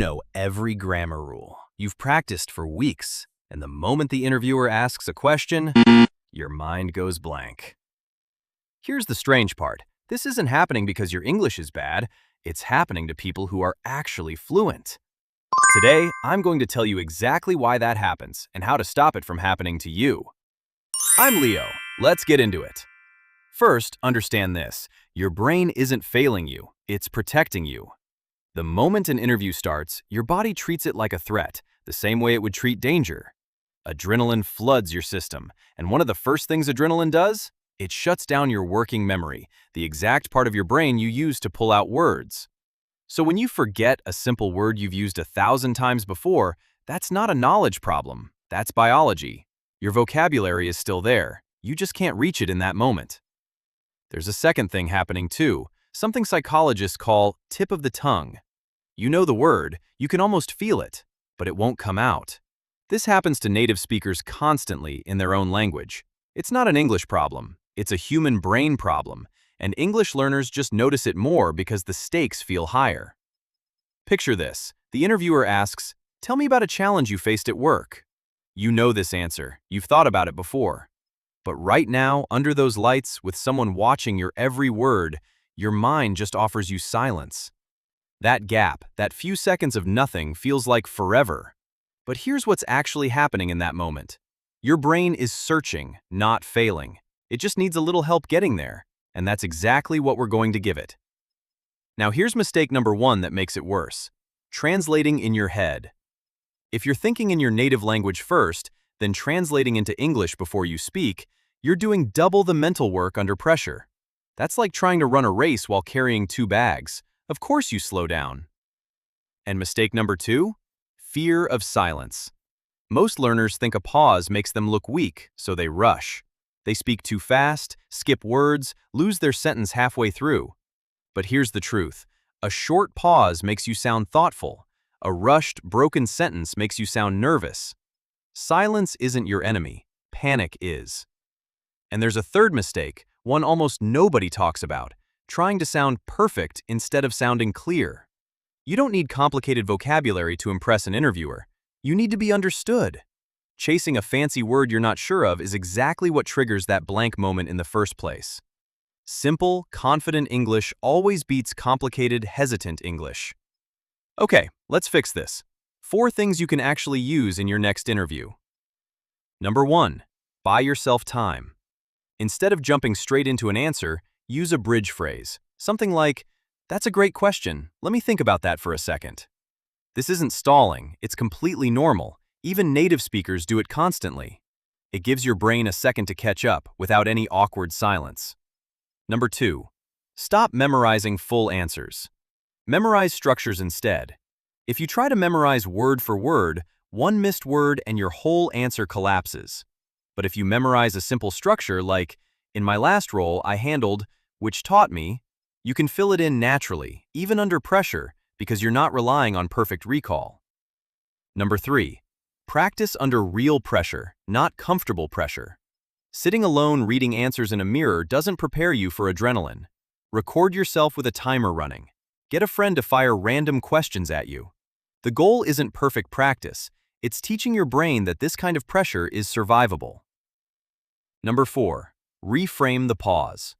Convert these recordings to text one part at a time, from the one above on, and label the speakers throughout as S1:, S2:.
S1: know every grammar rule. You've practiced for weeks, and the moment the interviewer asks a question, your mind goes blank. Here's the strange part. This isn't happening because your English is bad. It's happening to people who are actually fluent. Today, I'm going to tell you exactly why that happens and how to stop it from happening to you. I'm Leo. Let's get into it. First, understand this. Your brain isn't failing you. It's protecting you. The moment an interview starts, your body treats it like a threat, the same way it would treat danger. Adrenaline floods your system, and one of the first things adrenaline does? It shuts down your working memory, the exact part of your brain you use to pull out words. So when you forget a simple word you've used 1,000 times before, that's not a knowledge problem. That's biology. Your vocabulary is still there. You just can't reach it in that moment. There's a second thing happening too, something psychologists call tip of the tongue. You know the word, you can almost feel it, but it won't come out. This happens to native speakers constantly in their own language. It's not an English problem, it's a human brain problem, and English learners just notice it more because the stakes feel higher. Picture this. The interviewer asks, "Tell me about a challenge you faced at work." You know this answer. You've thought about it before. But right now, under those lights, with someone watching your every word, your mind just offers you silence. That gap, that few seconds of nothing, feels like forever. But here's what's actually happening in that moment. Your brain is searching, not failing. It just needs a little help getting there, and that's exactly what we're going to give it. Now here's mistake number one that makes it worse. Translating in your head. If you're thinking in your native language first, then translating into English before you speak, you're doing double the mental work under pressure. That's like trying to run a race while carrying 2 bags. Of course you slow down. And mistake number 2? Fear of silence. Most learners think a pause makes them look weak, so they rush. They speak too fast, skip words, lose their sentence halfway through. But here's the truth. A short pause makes you sound thoughtful. A rushed, broken sentence makes you sound nervous. Silence isn't your enemy. Panic is. And there's a third mistake, one almost nobody talks about, trying to sound perfect instead of sounding clear. You don't need complicated vocabulary to impress an interviewer. You need to be understood. Chasing a fancy word you're not sure of is exactly what triggers that blank moment in the first place. Simple, confident English always beats complicated, hesitant English. Okay, let's fix this. 4 things you can actually use in your next interview. Number 1, buy yourself time. Instead of jumping straight into an answer, use a bridge phrase. Something like, "That's a great question. Let me think about that for a second." This isn't stalling, it's completely normal. Even native speakers do it constantly. It gives your brain a second to catch up without any awkward silence. Number 2, stop memorizing full answers. Memorize structures instead. If you try to memorize word for word, one missed word and your whole answer collapses. But if you memorize a simple structure like, "In my last role, I handled," which taught me, you can fill it in naturally, even under pressure, because you're not relying on perfect recall. Number 3, practice under real pressure, not comfortable pressure. Sitting alone reading answers in a mirror doesn't prepare you for adrenaline. Record yourself with a timer running. Get a friend to fire random questions at you. The goal isn't perfect practice. It's teaching your brain that this kind of pressure is survivable. Number 4, reframe the pause.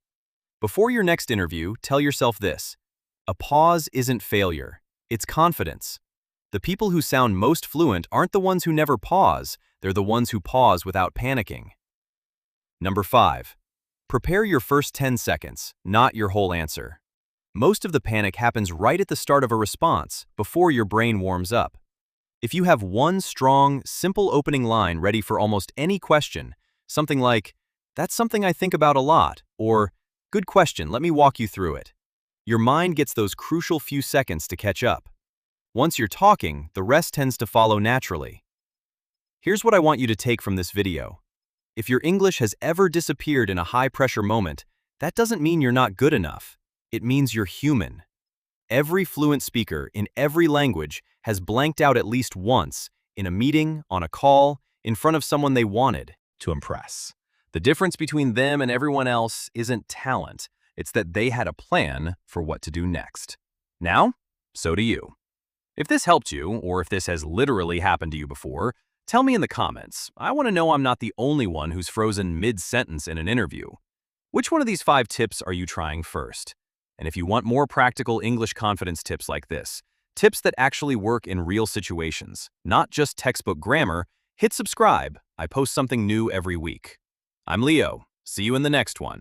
S1: Before your next interview, tell yourself this. A pause isn't failure. It's confidence. The people who sound most fluent aren't the ones who never pause. They're the ones who pause without panicking. Number 5, prepare your first 10 seconds, not your whole answer. Most of the panic happens right at the start of a response, before your brain warms up. If you have one strong, simple opening line ready for almost any question, something like, "That's something I think about a lot," or, "Good question, let me walk you through it," your mind gets those crucial few seconds to catch up. Once you're talking, the rest tends to follow naturally. Here's what I want you to take from this video. If your English has ever disappeared in a high-pressure moment, that doesn't mean you're not good enough. It means you're human. Every fluent speaker in every language has blanked out at least once, in a meeting, on a call, in front of someone they wanted to impress. The difference between them and everyone else isn't talent, it's that they had a plan for what to do next. Now, so do you. If this helped you, or if this has literally happened to you before, tell me in the comments. I want to know I'm not the only one who's frozen mid-sentence in an interview. Which one of these 5 tips are you trying first? And if you want more practical English confidence tips like this, tips that actually work in real situations, not just textbook grammar, hit subscribe. I post something new every week. I'm Leo. See you in the next one.